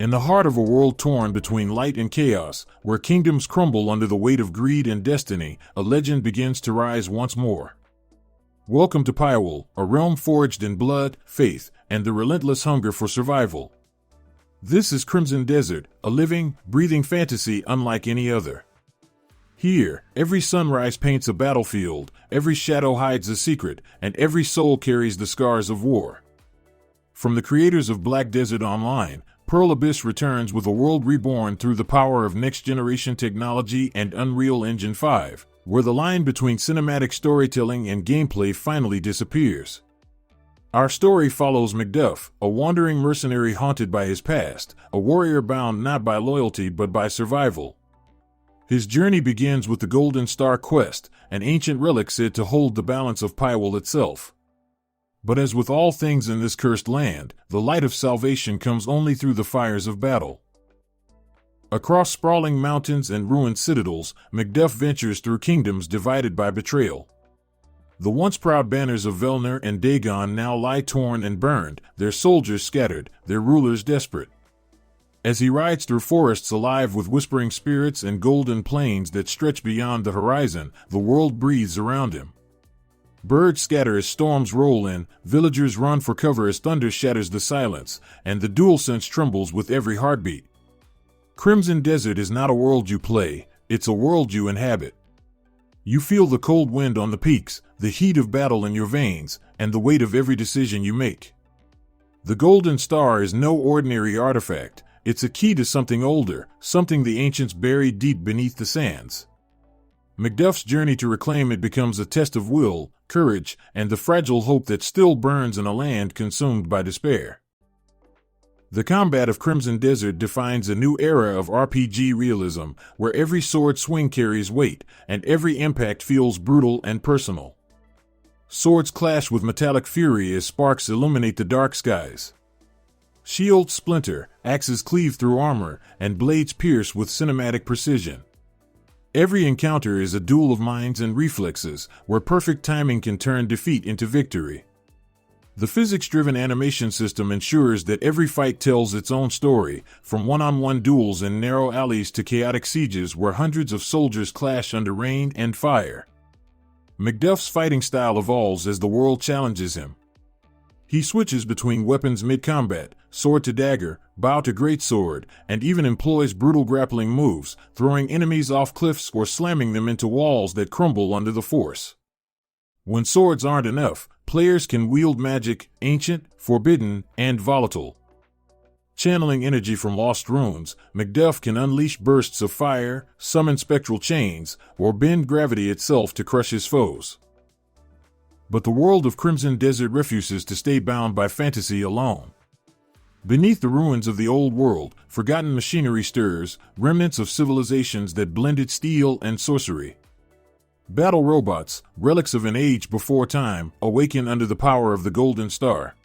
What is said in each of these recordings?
In the heart of a world torn between light and chaos, where kingdoms crumble under the weight of greed and destiny, a legend begins to rise once more. Welcome to Pyawul, a realm forged in blood, faith, and the relentless hunger for survival. This is Crimson Desert, a living, breathing fantasy unlike any other. Here, every sunrise paints a battlefield, every shadow hides a secret, and every soul carries the scars of war. From the creators of Black Desert Online, Pearl Abyss returns with a world reborn through the power of next-generation technology and Unreal Engine 5, where the line between cinematic storytelling and gameplay finally disappears. Our story follows Macduff, a wandering mercenary haunted by his past, a warrior bound not by loyalty but by survival. His journey begins with the Golden Star Quest, an ancient relic said to hold the balance of Pyawul itself. But as with all things in this cursed land, the light of salvation comes only through the fires of battle. Across sprawling mountains and ruined citadels, Macduff ventures through kingdoms divided by betrayal. The once proud banners of Velnir and Dagon now lie torn and burned, their soldiers scattered, their rulers desperate. As he rides through forests alive with whispering spirits and golden plains that stretch beyond the horizon, the world breathes around him. Birds scatter as storms roll in, villagers run for cover as thunder shatters the silence, and the DualSense trembles with every heartbeat. Crimson Desert is not a world you play, it's a world you inhabit. You feel the cold wind on the peaks, the heat of battle in your veins, and the weight of every decision you make. The Golden Star is no ordinary artifact, it's a key to something older, something the ancients buried deep beneath the sands. Macduff's journey to reclaim it becomes a test of will, courage, and the fragile hope that still burns in a land consumed by despair. The combat of Crimson Desert defines a new era of RPG realism, where every sword swing carries weight, and every impact feels brutal and personal. Swords clash with metallic fury as sparks illuminate the dark skies. Shields splinter, axes cleave through armor, and blades pierce with cinematic precision. Every encounter is a duel of minds and reflexes, where perfect timing can turn defeat into victory. The physics-driven animation system ensures that every fight tells its own story, from one-on-one duels in narrow alleys to chaotic sieges where hundreds of soldiers clash under rain and fire. Macduff's fighting style evolves as the world challenges him. He switches between weapons mid-combat, sword to dagger, bow to greatsword, and even employs brutal grappling moves, throwing enemies off cliffs or slamming them into walls that crumble under the force. When swords aren't enough, players can wield magic, ancient, forbidden, and volatile. Channeling energy from lost runes, Macduff can unleash bursts of fire, summon spectral chains, or bend gravity itself to crush his foes. But the world of Crimson Desert refuses to stay bound by fantasy alone. Beneath the ruins of the old world, forgotten machinery stirs, remnants of civilizations that blended steel and sorcery. Battle robots, relics of an age before time, awaken under the power of the Golden Star.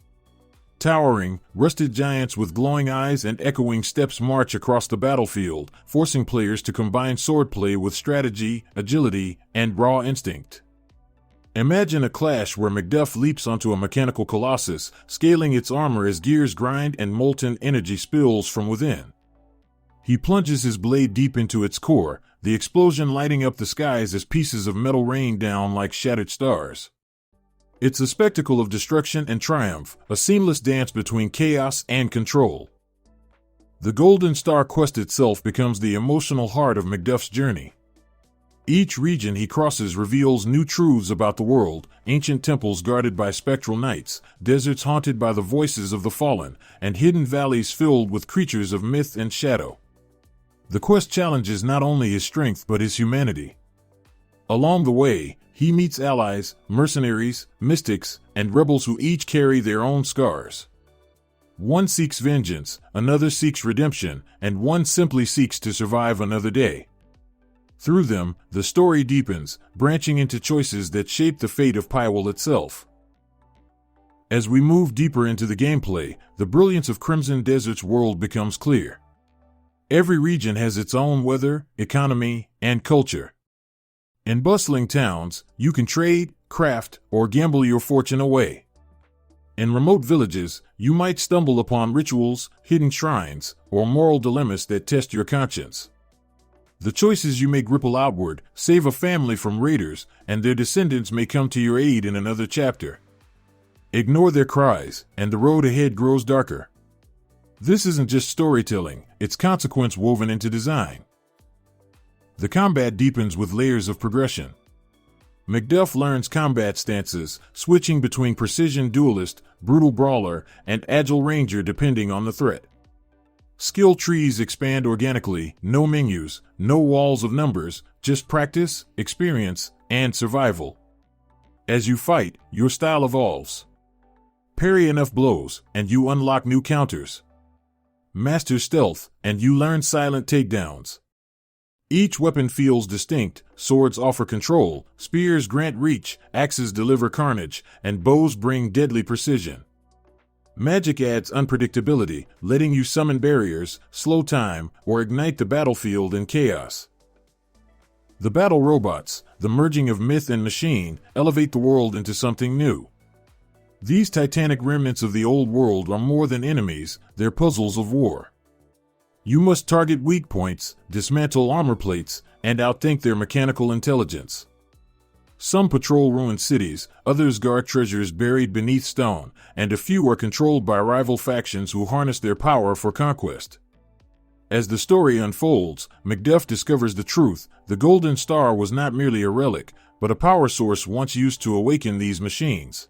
Towering, rusted giants with glowing eyes and echoing steps march across the battlefield, forcing players to combine swordplay with strategy, agility, and raw instinct. Imagine a clash where Macduff leaps onto a mechanical colossus, scaling its armor as gears grind and molten energy spills from within. He plunges his blade deep into its core, the explosion lighting up the skies as pieces of metal rain down like shattered stars. It's a spectacle of destruction and triumph, a seamless dance between chaos and control. The Golden Star Quest itself becomes the emotional heart of Macduff's journey. Each region he crosses reveals new truths about the world, ancient temples guarded by spectral knights, deserts haunted by the voices of the fallen, and hidden valleys filled with creatures of myth and shadow. The quest challenges not only his strength but his humanity. Along the way, he meets allies, mercenaries, mystics, and rebels who each carry their own scars. One seeks vengeance, another seeks redemption, and one simply seeks to survive another day. Through them, the story deepens, branching into choices that shape the fate of Pyawul itself. As we move deeper into the gameplay, the brilliance of Crimson Desert's world becomes clear. Every region has its own weather, economy, and culture. In bustling towns, you can trade, craft, or gamble your fortune away. In remote villages, you might stumble upon rituals, hidden shrines, or moral dilemmas that test your conscience. The choices you make ripple outward, save a family from raiders, and their descendants may come to your aid in another chapter. Ignore their cries, and the road ahead grows darker. This isn't just storytelling, it's consequence woven into design. The combat deepens with layers of progression. Macduff learns combat stances, switching between precision duelist, brutal brawler, and agile ranger depending on the threat. Skill trees expand organically, no menus, no walls of numbers, just practice, experience, and survival. As you fight, your style evolves. Parry enough blows, and you unlock new counters. Master stealth, and you learn silent takedowns. Each weapon feels distinct, swords offer control, spears grant reach, axes deliver carnage, and bows bring deadly precision. Magic adds unpredictability, letting you summon barriers, slow time, or ignite the battlefield in chaos. The battle robots, the merging of myth and machine, elevate the world into something new. These titanic remnants of the old world are more than enemies, they're puzzles of war. You must target weak points, dismantle armor plates, and outthink their mechanical intelligence. Some patrol ruined cities, others guard treasures buried beneath stone, and a few are controlled by rival factions who harness their power for conquest. As the story unfolds, Macduff discovers the truth: the Golden Star was not merely a relic, but a power source once used to awaken these machines.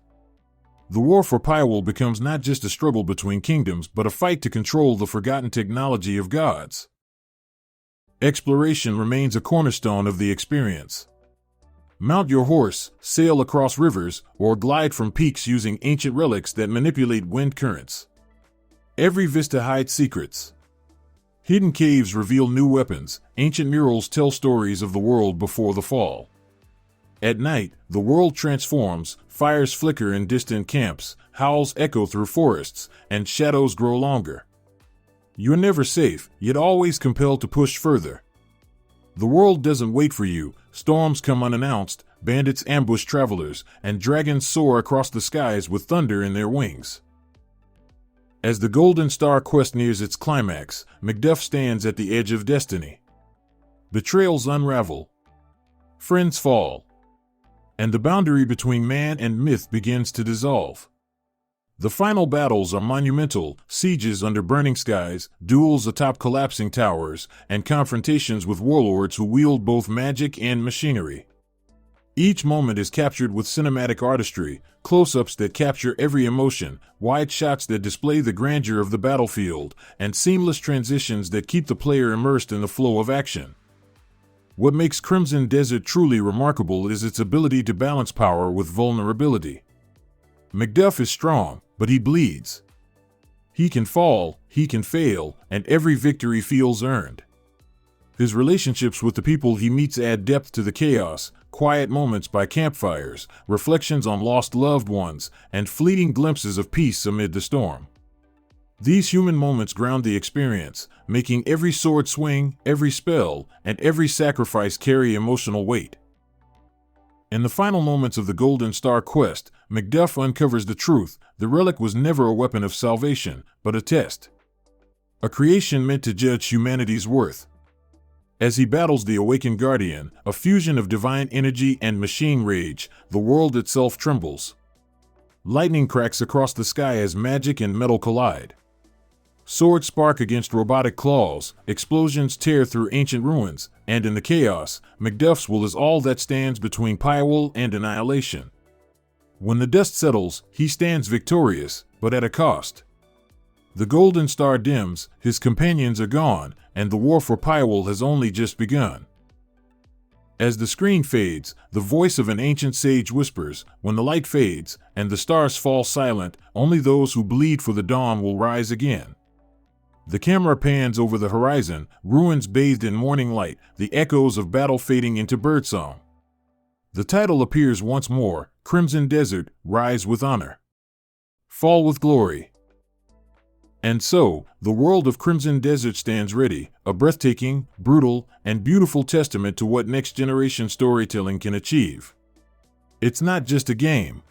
The war for Pyrewall becomes not just a struggle between kingdoms but a fight to control the forgotten technology of gods. Exploration remains a cornerstone of the experience. Mount your horse, sail across rivers, or glide from peaks using ancient relics that manipulate wind currents. Every vista hides secrets. Hidden caves reveal new weapons, ancient murals tell stories of the world before the fall. At night, the world transforms, fires flicker in distant camps, howls echo through forests, and shadows grow longer. You're never safe, yet always compelled to push further. The world doesn't wait for you, storms come unannounced, bandits ambush travelers, and dragons soar across the skies with thunder in their wings. As the Golden Star quest nears its climax, Macduff stands at the edge of destiny. Betrayals unravel. Friends fall. And the boundary between man and myth begins to dissolve. The final battles are monumental: sieges under burning skies, duels atop collapsing towers, and confrontations with warlords who wield both magic and machinery. Each moment is captured with cinematic artistry, close-ups that capture every emotion, wide shots that display the grandeur of the battlefield, and seamless transitions that keep the player immersed in the flow of action. What makes Crimson Desert truly remarkable is its ability to balance power with vulnerability. Macduff is strong, but he bleeds. He can fall, he can fail, and every victory feels earned. His relationships with the people he meets add depth to the chaos: quiet moments by campfires, reflections on lost loved ones, and fleeting glimpses of peace amid the storm. These human moments ground the experience, making every sword swing, every spell, and every sacrifice carry emotional weight. In the final moments of the Golden Star quest, Macduff uncovers the truth: the relic was never a weapon of salvation, but a test. A creation meant to judge humanity's worth. As he battles the awakened guardian, a fusion of divine energy and machine rage, the world itself trembles. Lightning cracks across the sky as magic and metal collide. Swords spark against robotic claws, explosions tear through ancient ruins, and in the chaos, Macduff's will is all that stands between Pyrewall and annihilation. When the dust settles, he stands victorious, but at a cost. The Golden Star dims, his companions are gone, and the war for Pyrewall has only just begun. As the screen fades, the voice of an ancient sage whispers, "When the light fades, and the stars fall silent, only those who bleed for the dawn will rise again." The camera pans over the horizon, ruins bathed in morning light, the echoes of battle fading into birdsong. The title appears once more: Crimson Desert, Rise with Honor. Fall with Glory. And so, the world of Crimson Desert stands ready, a breathtaking, brutal, and beautiful testament to what next-generation storytelling can achieve. It's not just a game.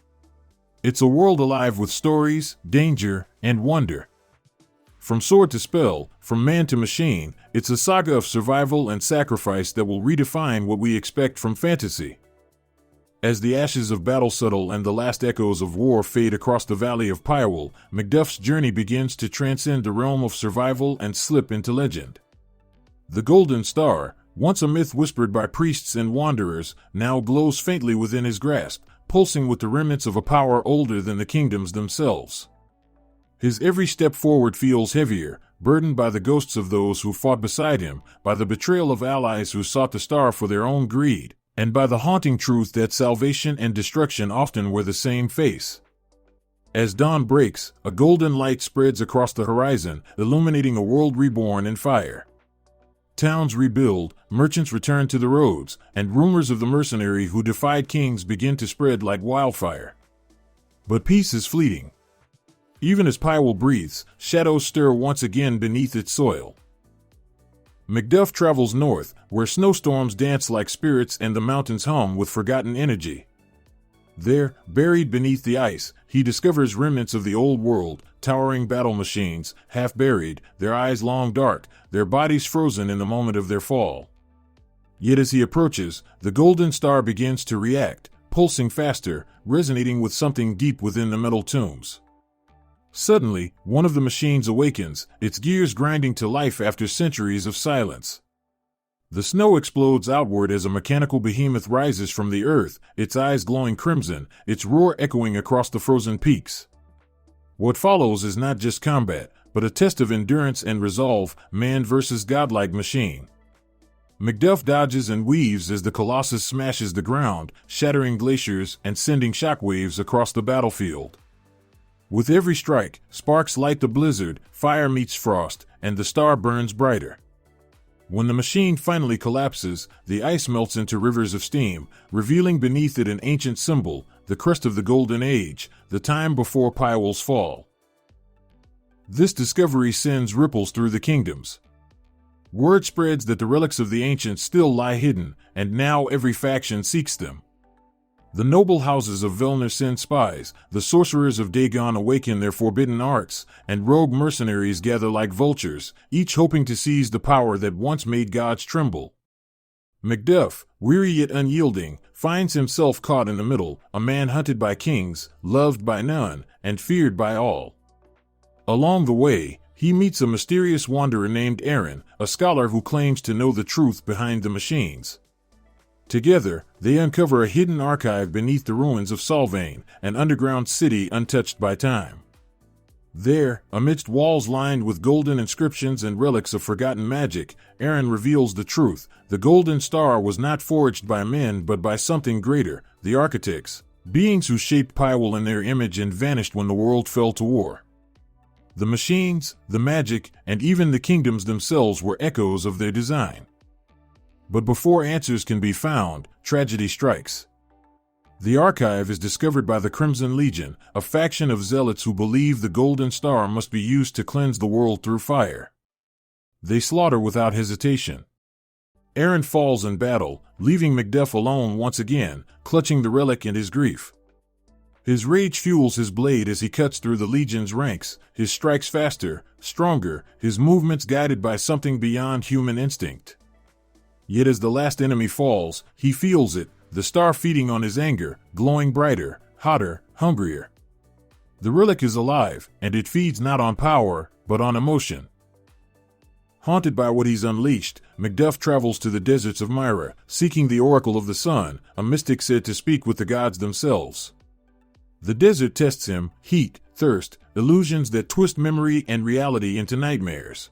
It's a world alive with stories, danger, and wonder. From sword to spell, from man to machine, it's a saga of survival and sacrifice that will redefine what we expect from fantasy. As the ashes of battle settle and the last echoes of war fade across the valley of Pyrewell, Macduff's journey begins to transcend the realm of survival and slip into legend. The Golden Star, once a myth whispered by priests and wanderers, now glows faintly within his grasp, pulsing with the remnants of a power older than the kingdoms themselves. His every step forward feels heavier, burdened by the ghosts of those who fought beside him, by the betrayal of allies who sought the star for their own greed, and by the haunting truth that salvation and destruction often wear the same face. As dawn breaks, a golden light spreads across the horizon, illuminating a world reborn in fire. Towns rebuild, merchants return to the roads, and rumors of the mercenary who defied kings begin to spread like wildfire. But peace is fleeting. Even as Pyrewell breathes, shadows stir once again beneath its soil. Macduff travels north, where snowstorms dance like spirits and the mountains hum with forgotten energy. There, buried beneath the ice, he discovers remnants of the old world, towering battle machines, half buried, their eyes long dark, their bodies frozen in the moment of their fall. Yet as he approaches, the Golden Star begins to react, pulsing faster, resonating with something deep within the metal tombs. Suddenly, one of the machines awakens, its gears grinding to life after centuries of silence. The snow explodes outward as a mechanical behemoth rises from the earth, its eyes glowing crimson, its roar echoing across the frozen peaks. What follows is not just combat, but a test of endurance and resolve, man versus godlike machine. Macduff dodges and weaves as the Colossus smashes the ground, shattering glaciers and sending shockwaves across the battlefield. With every strike, sparks light the blizzard, fire meets frost, and the star burns brighter. When the machine finally collapses, the ice melts into rivers of steam, revealing beneath it an ancient symbol, the crest of the Golden Age, the time before Pyrewell's fall. This discovery sends ripples through the kingdoms. Word spreads that the relics of the ancients still lie hidden, and now every faction seeks them. The noble houses of Velnir send spies, the sorcerers of Dagon awaken their forbidden arts, and rogue mercenaries gather like vultures, each hoping to seize the power that once made gods tremble. Macduff, weary yet unyielding, finds himself caught in the middle, a man hunted by kings, loved by none, and feared by all. Along the way, he meets a mysterious wanderer named Aaron, a scholar who claims to know the truth behind the machines. Together, they uncover a hidden archive beneath the ruins of Solvane, an underground city untouched by time. There, amidst walls lined with golden inscriptions and relics of forgotten magic, Aaron reveals the truth. The Golden Star was not forged by men but by something greater, the architects, beings who shaped Pyrewell in their image and vanished when the world fell to war. The machines, the magic, and even the kingdoms themselves were echoes of their design. But before answers can be found, tragedy strikes. The archive is discovered by the Crimson Legion, a faction of zealots who believe the Golden Star must be used to cleanse the world through fire. They slaughter without hesitation. Aaron falls in battle, leaving Macduff alone once again, clutching the relic in his grief. His rage fuels his blade as he cuts through the Legion's ranks, his strikes faster, stronger, his movements guided by something beyond human instinct. Yet as the last enemy falls, he feels it, the star feeding on his anger, glowing brighter, hotter, hungrier. The relic is alive, and it feeds not on power, but on emotion. Haunted by what he's unleashed, Macduff travels to the deserts of Myra, seeking the Oracle of the Sun, a mystic said to speak with the gods themselves. The desert tests him, heat, thirst, illusions that twist memory and reality into nightmares.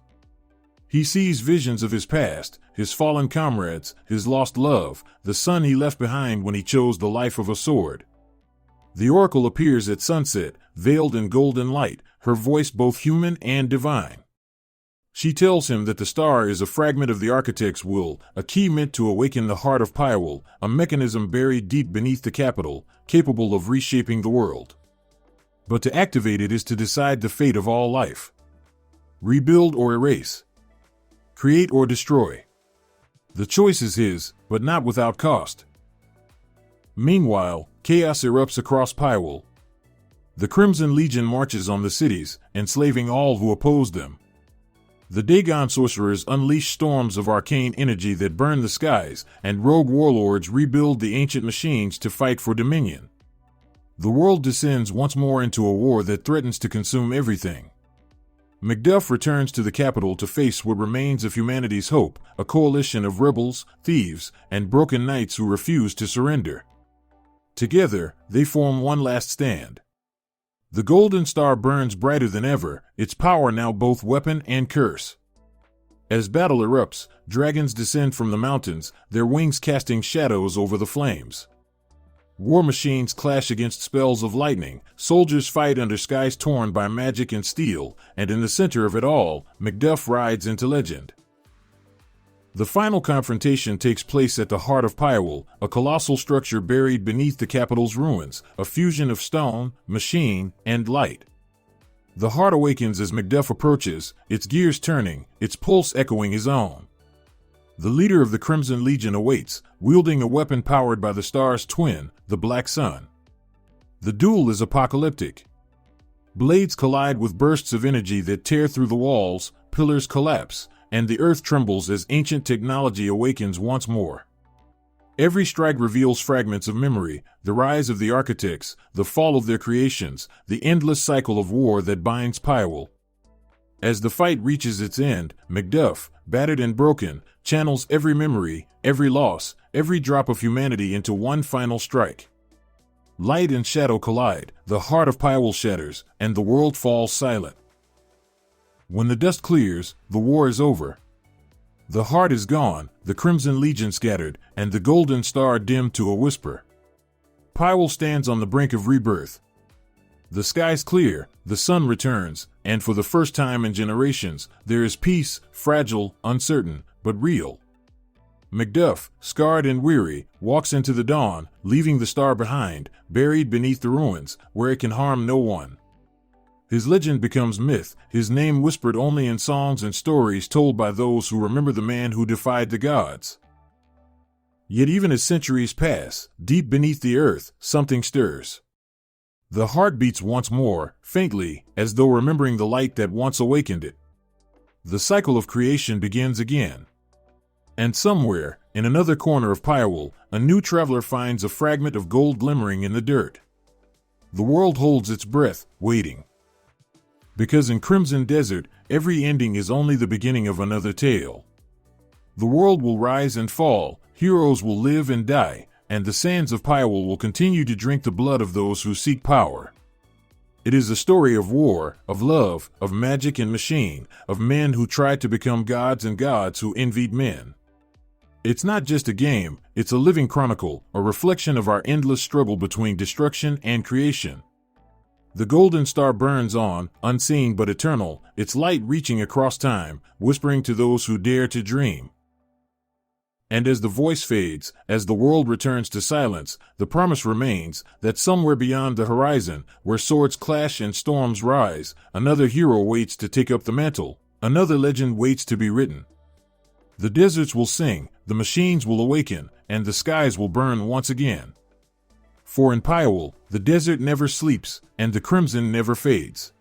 He sees visions of his past, his fallen comrades, his lost love, the son he left behind when he chose the life of a sword. The Oracle appears at sunset, veiled in golden light, her voice both human and divine. She tells him that the star is a fragment of the architect's will, a key meant to awaken the heart of Pyrewell, a mechanism buried deep beneath the capital, capable of reshaping the world. But to activate it is to decide the fate of all life. Rebuild or erase. Create or destroy. The choice is his, but not without cost. Meanwhile, chaos erupts across Pyrewell. The Crimson Legion marches on the cities, enslaving all who oppose them. The Dagon sorcerers unleash storms of arcane energy that burn the skies, and rogue warlords rebuild the ancient machines to fight for dominion. The world descends once more into a war that threatens to consume everything. Macduff returns to the capital to face what remains of humanity's hope, a coalition of rebels, thieves, and broken knights who refuse to surrender. Together, they form one last stand. The golden star burns brighter than ever, its power now both weapon and curse. As battle erupts, dragons descend from the mountains, their wings casting shadows over the flames. War machines clash against spells of lightning, soldiers fight under skies torn by magic and steel, and in the center of it all, Macduff rides into legend. The final confrontation takes place at the heart of Pyrewell, a colossal structure buried beneath the capital's ruins, a fusion of stone, machine, and light. The heart awakens as Macduff approaches, its gears turning, its pulse echoing his own. The leader of the Crimson Legion awaits, wielding a weapon powered by the star's twin, the Black Sun. The duel is apocalyptic. Blades collide with bursts of energy that tear through the walls, pillars collapse, and the earth trembles as ancient technology awakens once more. Every strike reveals fragments of memory, the rise of the architects, the fall of their creations, the endless cycle of war that binds Pyrewell. As the fight reaches its end, Macduff, battered and broken, channels every memory, every loss, every drop of humanity into one final strike. Light and shadow collide, the heart of Pyrewell shatters, and the world falls silent. When the dust clears, the war is over. The heart is gone, the Crimson Legion scattered, and the golden star dimmed to a whisper. Pyrewell stands on the brink of rebirth. The skies clear, the sun returns, and for the first time in generations, there is peace, fragile, uncertain, but real. Macduff, scarred and weary, walks into the dawn, leaving the star behind, buried beneath the ruins, where it can harm no one. His legend becomes myth, his name whispered only in songs and stories told by those who remember the man who defied the gods. Yet even as centuries pass, deep beneath the earth, something stirs. The heart beats once more, faintly, as though remembering the light that once awakened it. The cycle of creation begins again. And somewhere, in another corner of Pyrewell, a new traveler finds a fragment of gold glimmering in the dirt. The world holds its breath, waiting. Because in Crimson Desert, every ending is only the beginning of another tale. The world will rise and fall, heroes will live and die, and the sands of Pyrewell will continue to drink the blood of those who seek power. It is a story of war, of love, of magic and machine, of men who tried to become gods and gods who envied men. It's not just a game, it's a living chronicle, a reflection of our endless struggle between destruction and creation. The golden star burns on, unseen but eternal, its light reaching across time, whispering to those who dare to dream. And as the voice fades, as the world returns to silence, the promise remains that somewhere beyond the horizon, where swords clash and storms rise, another hero waits to take up the mantle, another legend waits to be written. The deserts will sing, the machines will awaken, and the skies will burn once again. For in Pyrewell, the desert never sleeps, and the crimson never fades.